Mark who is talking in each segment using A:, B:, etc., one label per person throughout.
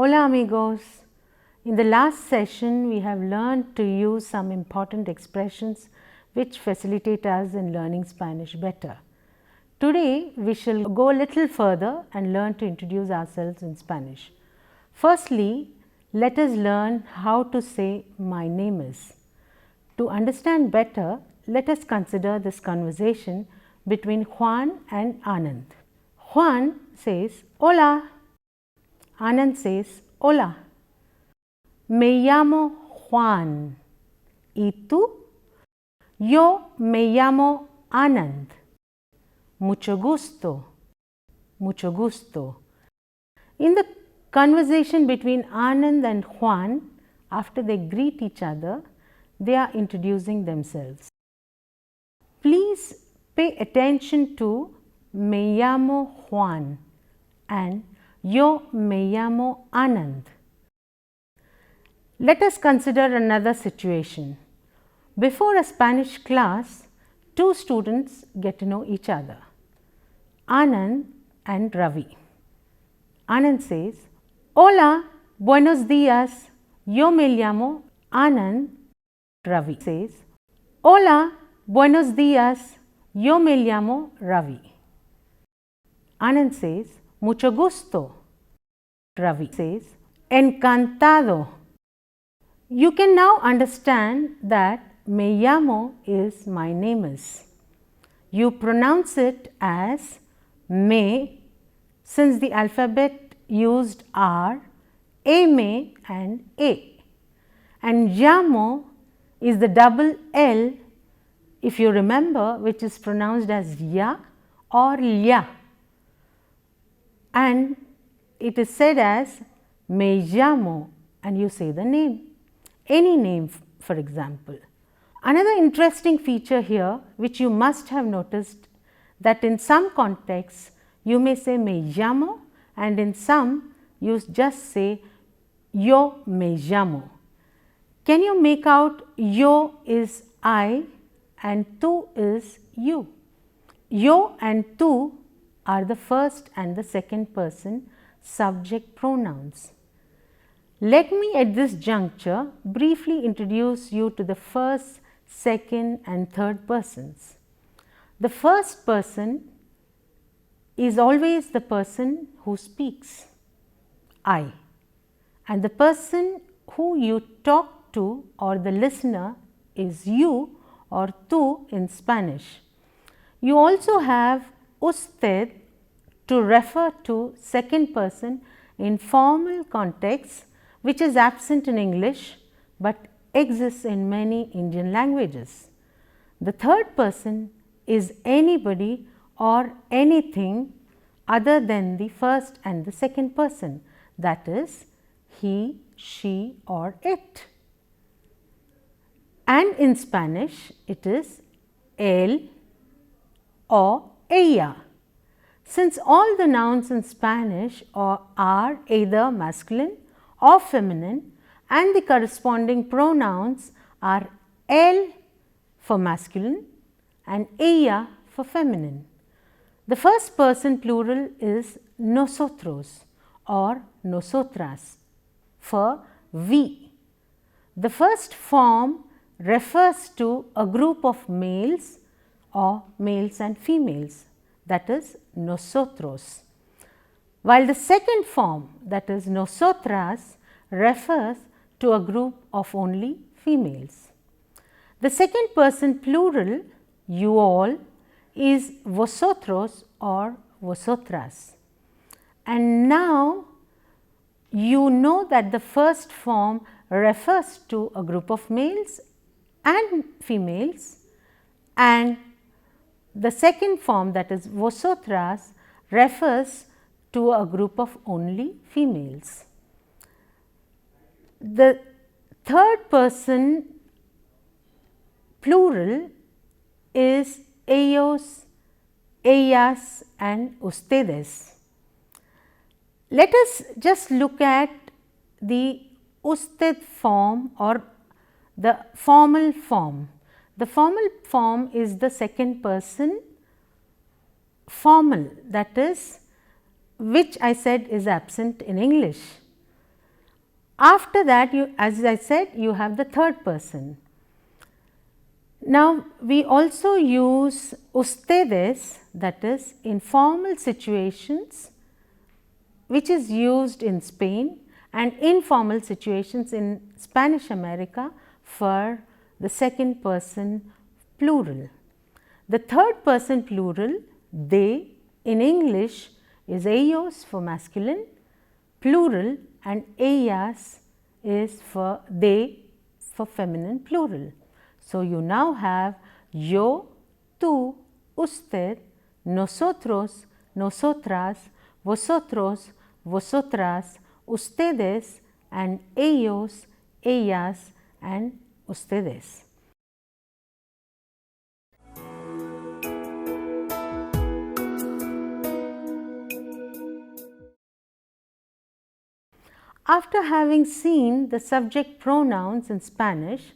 A: Hola amigos! In the last session, we have learned to use some important expressions which facilitate us in learning Spanish better. Today, we shall go a little further and learn to introduce ourselves in Spanish. Firstly, let us learn how to say my name is. To understand better, let us consider this conversation between Juan and Anand. Juan says, Hola. Anand says, Hola. Me llamo Juan. ¿Y tú? Yo me llamo Anand. Mucho gusto. Mucho gusto. In the conversation between Anand and Juan, after they greet each other, they are introducing themselves. Please pay attention to me llamo Juan and yo me llamo Anand. Let us consider another situation. Before a Spanish class, two students get to know each other, Anand and Ravi. Anand says, Hola, buenos días, yo me llamo Anand. Ravi says, Hola, buenos días, yo me llamo Ravi. Anand says, Mucho gusto. Ravi says, Encantado. You can now understand that me llamo is my name is. You pronounce it as me since the alphabet used are me and a. And llamo is the double L, if you remember, which is pronounced as ya or lya. And it is said as me llamo and you say the name, any name for example. Another interesting feature here which you must have noticed that in some contexts you may say me llamo and in some you just say yo me llamo. Can you make out yo is I and tú is you? Yo and tú are the first and the second person subject pronouns. Let me at this juncture briefly introduce you to the first, second and third persons. The first person is always the person who speaks, I, and the person who you talk to or the listener is you or tú in Spanish. You also have usted to refer to second person in formal contexts which is absent in English but exists in many Indian languages. The third person is anybody or anything other than the first and the second person, that is he, she or it. And in Spanish it is él or ella. Since all the nouns in Spanish are either masculine or feminine and the corresponding pronouns are él for masculine and ella for feminine. The first person plural is nosotros or nosotras for we. The first form refers to a group of males or males and females, that is nosotros, while the second form, that is nosotras, refers to a group of only females. The second person plural, you all, is vosotros or vosotras. And now you know that the first form refers to a group of males and females, and the second form, that is vosotras, refers to a group of only females. The third person plural is ellos, ellas and ustedes. Let us just look at the usted form or the formal form. The formal form is the second person formal, that is which I said is absent in English. After that, as I said, you have the third person. Now, we also use ustedes, that is in formal situations, which is used in Spain, and informal situations in Spanish America for the second person plural. The third person plural, they, in English is ellos for masculine plural, and ellas is for they for feminine plural. So, you now have yo, tú, usted, nosotros, nosotras, vosotros, vosotras, ustedes, and ellos, ellas, and ustedes. After having seen the subject pronouns in Spanish,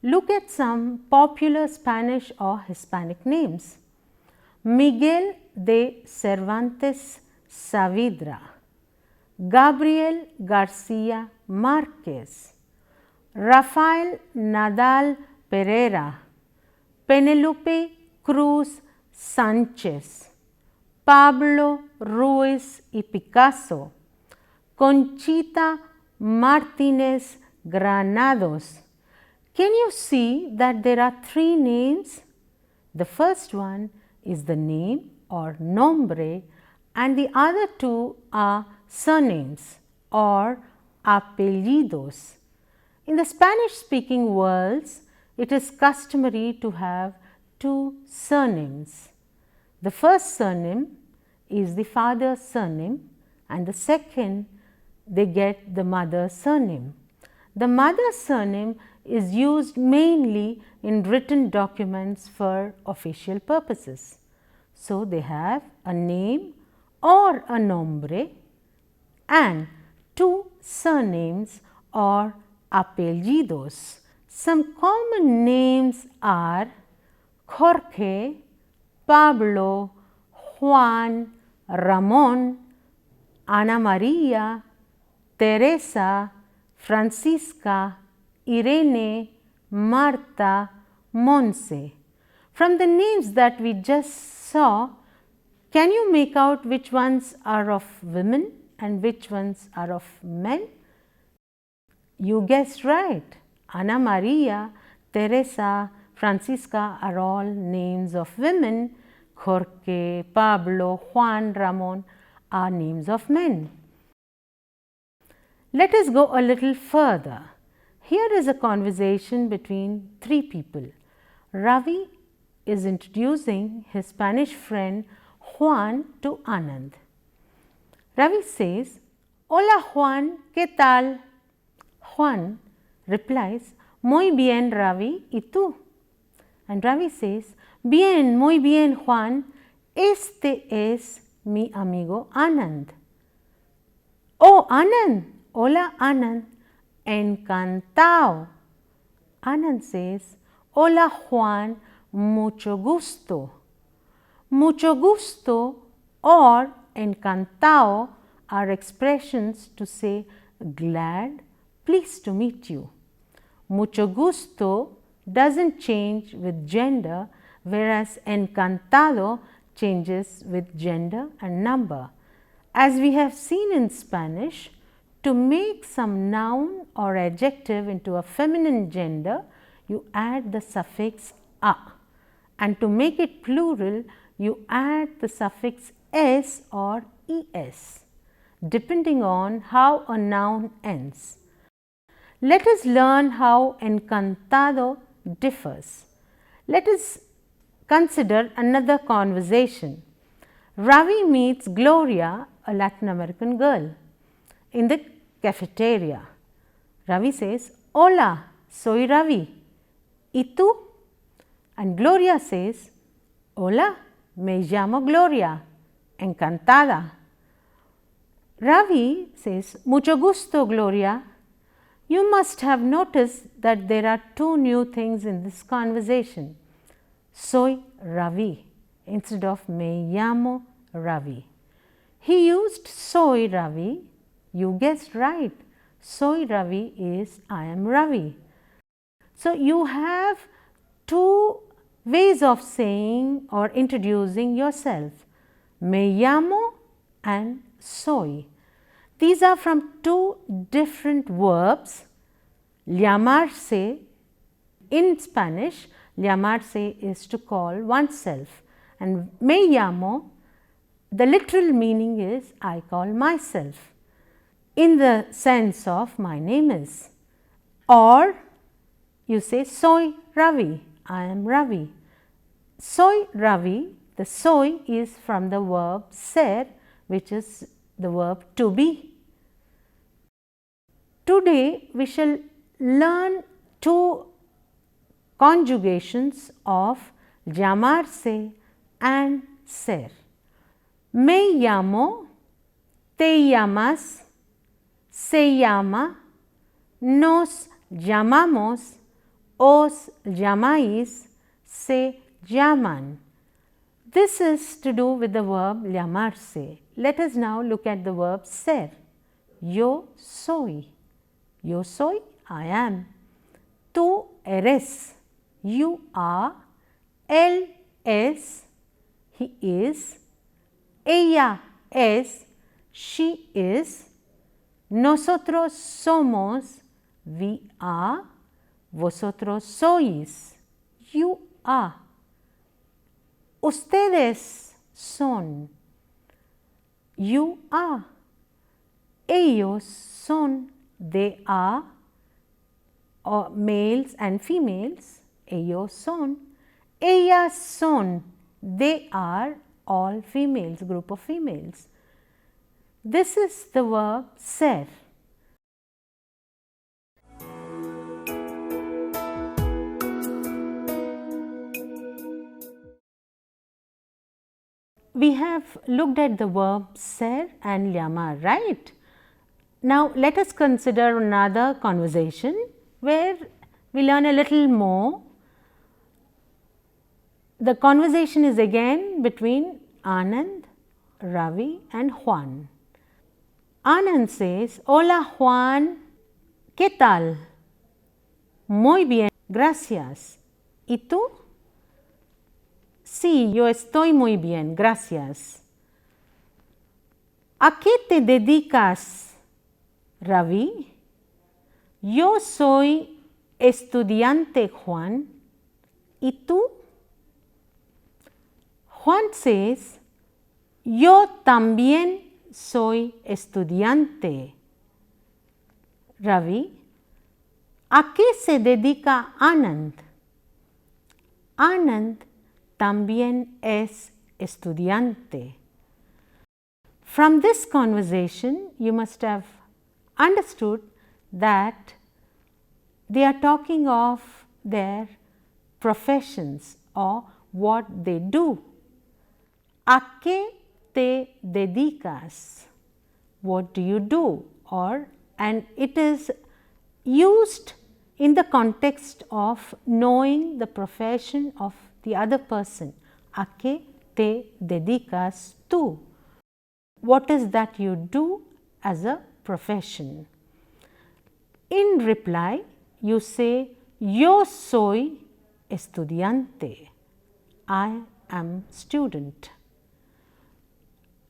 A: look at some popular Spanish or Hispanic names. Miguel de Cervantes Saavedra, Gabriel García Márquez, Rafael Nadal Pereira, Penelope Cruz Sánchez, Pablo Ruiz y Picasso, Conchita Martínez Granados. Can you see that there are three names? The first one is the name or nombre, and the other two are surnames or apellidos. In the Spanish speaking worlds, it is customary to have two surnames. The first surname is the father's surname, and the second they get the mother's surname. The mother's surname is used mainly in written documents for official purposes. So, they have a name or a nombre and two surnames or apellidos. Some common names are Jorge, Pablo, Juan, Ramón, Ana María, Teresa, Francisca, Irene, Marta, Monse. From the names that we just saw, can you make out which ones are of women and which ones are of men? You guessed right. Ana María, Teresa, Francisca are all names of women. Jorge, Pablo, Juan, Ramón are names of men. Let us go a little further. Here is a conversation between three people. Ravi is introducing his Spanish friend Juan to Anand. Ravi says, "Hola Juan, ¿qué tal?" Juan replies, "Muy bien Ravi, ¿y tú?" And Ravi says, "Bien, muy bien Juan, este es mi amigo Anand." "Oh Anand, hola Anand, encantado." Anand says, "Hola Juan, mucho gusto." Mucho gusto or encantado are expressions to say glad, pleased to meet you. Mucho gusto doesn't change with gender, whereas encantado changes with gender and number. As we have seen in Spanish, to make some noun or adjective into a feminine gender, you add the suffix a, and to make it plural, you add the suffix s or es, depending on how a noun ends. Let us learn how encantado differs. Let us consider another conversation. Ravi meets Gloria, a Latin American girl, in the cafeteria. Ravi says, "Hola, soy Ravi. ¿Y tú?" And Gloria says, "Hola, me llamo Gloria. Encantada." Ravi says, "Mucho gusto, Gloria." You must have noticed that there are two new things in this conversation. Soy Ravi instead of me llamo Ravi. He used soy Ravi. You guessed right. Soy Ravi is I am Ravi. So, you have two ways of saying or introducing yourself, me llamo and soy. These are from two different verbs. Llamarse, in Spanish, llamarse is to call oneself, and me llamo, the literal meaning is I call myself, in the sense of my name is. Or you say soy Ravi, I am Ravi. Soy Ravi, the soy is from the verb ser, which is the verb to be. Today we shall learn two conjugations of llamarse and ser. Me llamo, te llamas, se llama, nos llamamos, os llamáis, se llaman. This is to do with the verb llamarse. Let us now look at the verb ser. Yo soy. Yo soy, I am. Tú eres, you are. Él es, he is. Ella es, she is. Nosotros somos, we are. Vosotros sois, you are. Ustedes son, you are. Ellos son, they are, or males and females, ellos son. Ellas son, they are, all females, group of females. This is the verb ser. We have looked at the verb ser and llamar, right? Now, let us consider another conversation where we learn a little more. The conversation is again between Anand, Ravi and Juan. Anand says, hola Juan, ¿qué tal? Muy bien, gracias. ¿Y tú? Sí, yo estoy muy bien, gracias. ¿A qué te dedicas, Ravi? Yo soy estudiante, Juan. ¿Y tú? Juan says, yo también soy estudiante. Ravi, ¿a qué se dedica Anand? Anand también es estudiante. From this conversation, you must have understood that they are talking of their professions or what they do. ¿A qué te dedicas? What do you do? And it is used in the context of knowing the profession of the other person. ¿A qué te dedicas tú? What is that you do as a profession? In reply, you say, yo soy estudiante. I am student.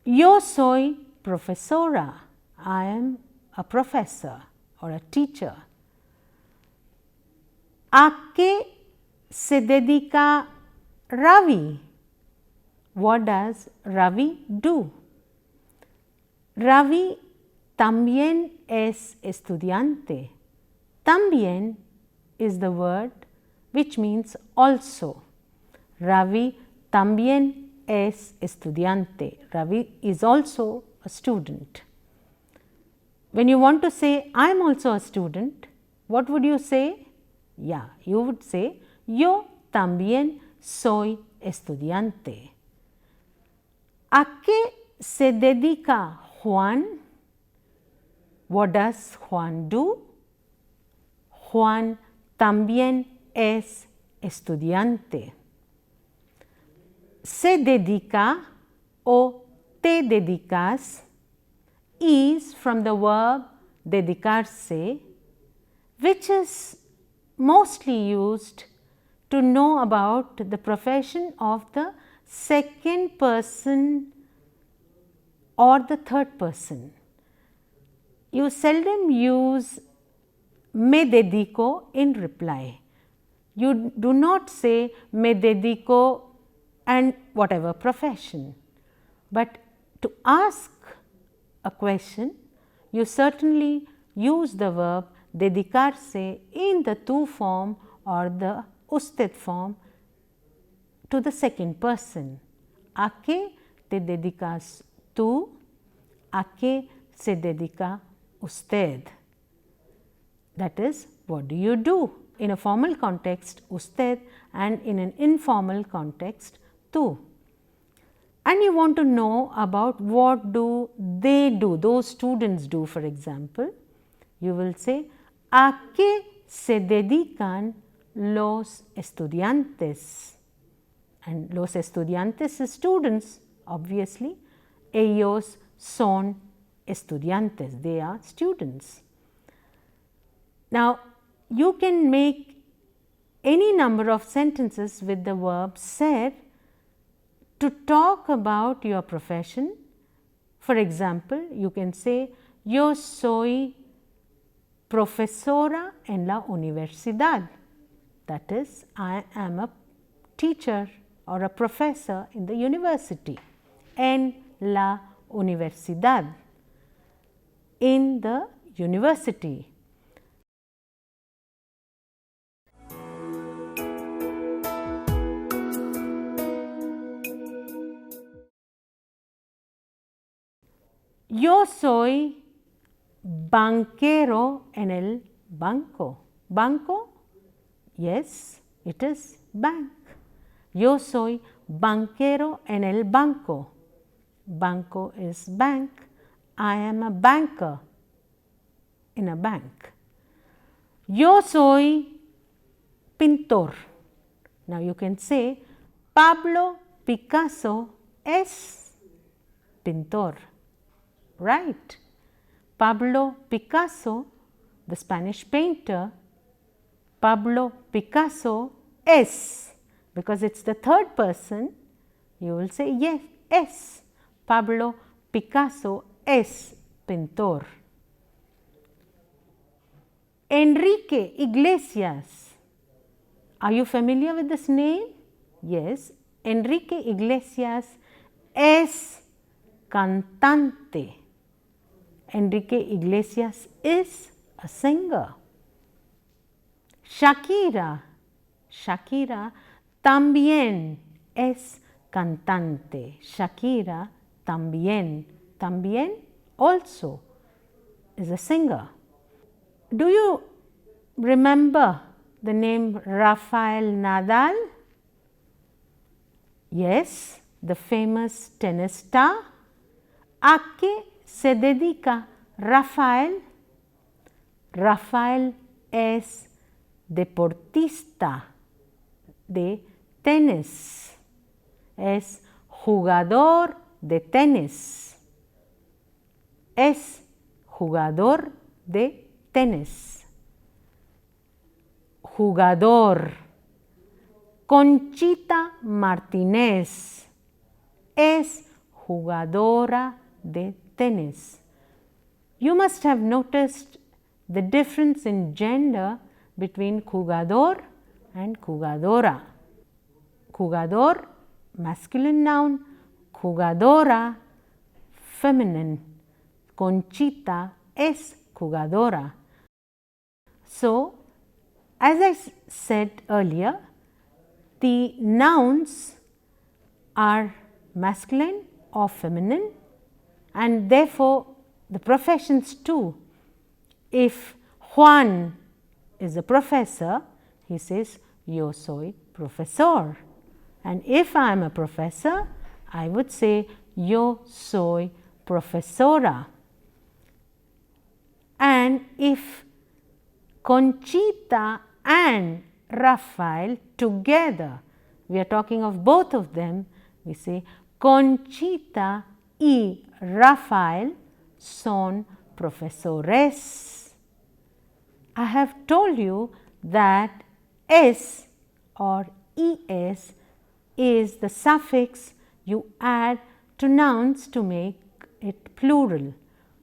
A: Yo soy profesora. I am a professor or a teacher. ¿A qué se dedica Ravi? What does Ravi do? Ravi también es estudiante. También is the word which means also. Ravi también es estudiante. Ravi is also a student. When you want to say, I am also a student, what would you say? Yeah, you would say, yo también soy estudiante. ¿A qué se dedica Juan? What does Juan do? Juan también es estudiante. Se dedica o te dedicas is from the verb dedicarse, which is mostly used to know about the profession of the second person or the third person. You seldom use me dedico in reply. You do not say me dedico and whatever profession, but to ask a question, you certainly use the verb dedicarse in the tu form or the usted form to the second person. ¿A qué te dedicas tú? ¿A qué se dedica usted? That is, what do you do? In a formal context, usted, and in an informal context, tú. And you want to know about what do they do, those students do, for example. You will say, ¿a qué se dedican los estudiantes? And los estudiantes is students, obviously. Ellos son estudiantes, they are students. Now, you can make any number of sentences with the verb ser to talk about your profession. For example, you can say, yo soy profesora en la universidad. That is, I am a teacher or a professor in the university. En la universidad. In the university. Yo soy banquero en el banco. Banco? Yes, it is bank. Yo soy banquero en el banco. Banco is bank. I am a banker in a bank. Yo soy pintor. Now you can say, Pablo Picasso es pintor. Right. Pablo Picasso, the Spanish painter, Pablo Picasso es, because it's the third person, you will say yes, es. Pablo Picasso es pintor. Enrique Iglesias. Are you familiar with this name? Yes. Enrique Iglesias es cantante. Enrique Iglesias is a singer. Shakira. Shakira también es cantante. Shakira también. También also is a singer. Do you remember the name Rafael Nadal? Yes, the famous tennis star. ¿A qué se dedica Rafael? Rafael es deportista de tenis. Es jugador de tenis. Es jugador de tenis. Jugador. Conchita Martínez es jugadora de tenis. You must have noticed the difference in gender between jugador and jugadora. Jugador, masculine noun, jugadora, feminine. Conchita es jugadora. So, as I said earlier, the nouns are masculine or feminine, and therefore the professions too. If Juan is a professor, he says, yo soy profesor. And if I am a professor, I would say, yo soy profesora. And if Conchita and Rafael together, we are talking of both of them, we say, Conchita y Rafael son profesores. I have told you that s or es is the suffix you add to nouns to make it plural.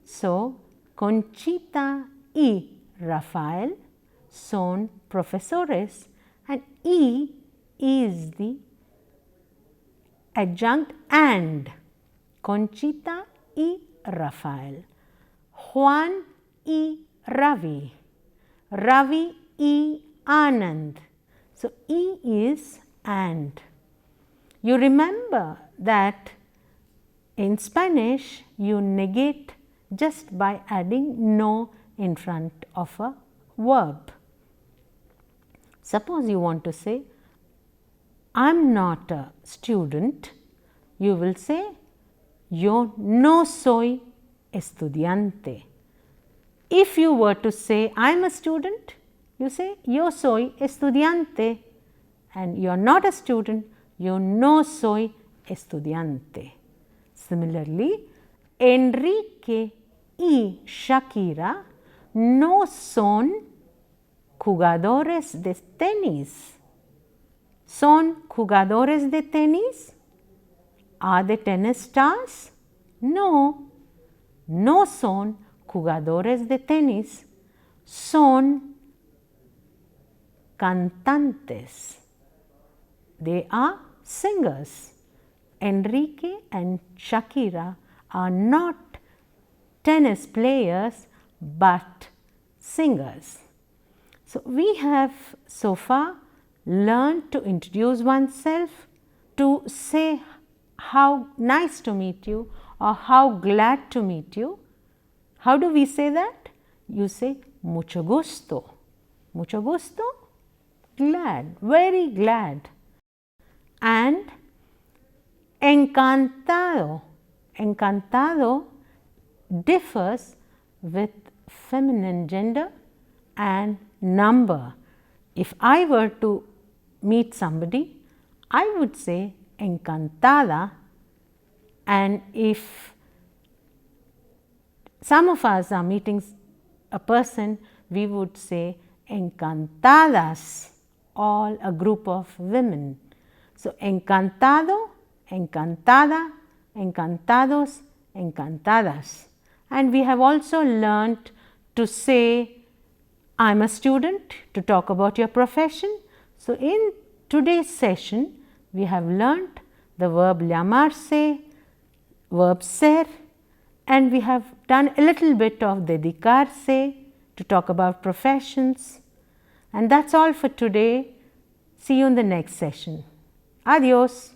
A: So, Conchita y Rafael son profesores, and e is the adjunct and. Conchita y Rafael. Juan y Ravi. Ravi y Anand. So, e is and. You remember that in Spanish you negate just by adding no in front of a verb. Suppose you want to say, I am not a student, you will say, yo no soy estudiante. If you were to say, I am a student, you say, yo soy estudiante, and you are not a student, yo no soy estudiante. Similarly, Enrique y Shakira no son jugadores de tenis. ¿Son jugadores de tenis? Are they tennis stars? No, no son jugadores de tenis. Son cantantes. They are singers. Enrique and Shakira are not tennis players but singers. So, we have so far learned to introduce oneself, to say how nice to meet you or how glad to meet you. How do we say that? You say mucho gusto. Mucho gusto? Glad, very glad. And encantado. Encantado differs with feminine gender and number. If I were to meet somebody, I would say encantada, and if some of us are meeting a person, we would say encantadas, all a group of women. So, encantado, encantada, encantados, encantadas. And we have also learnt to say I am a student, to talk about your profession. So, in today's session, we have learnt the verb llamarse, verb ser, and we have done a little bit of dedicarse to talk about professions. And that's all for today. See you in the next session. Adios.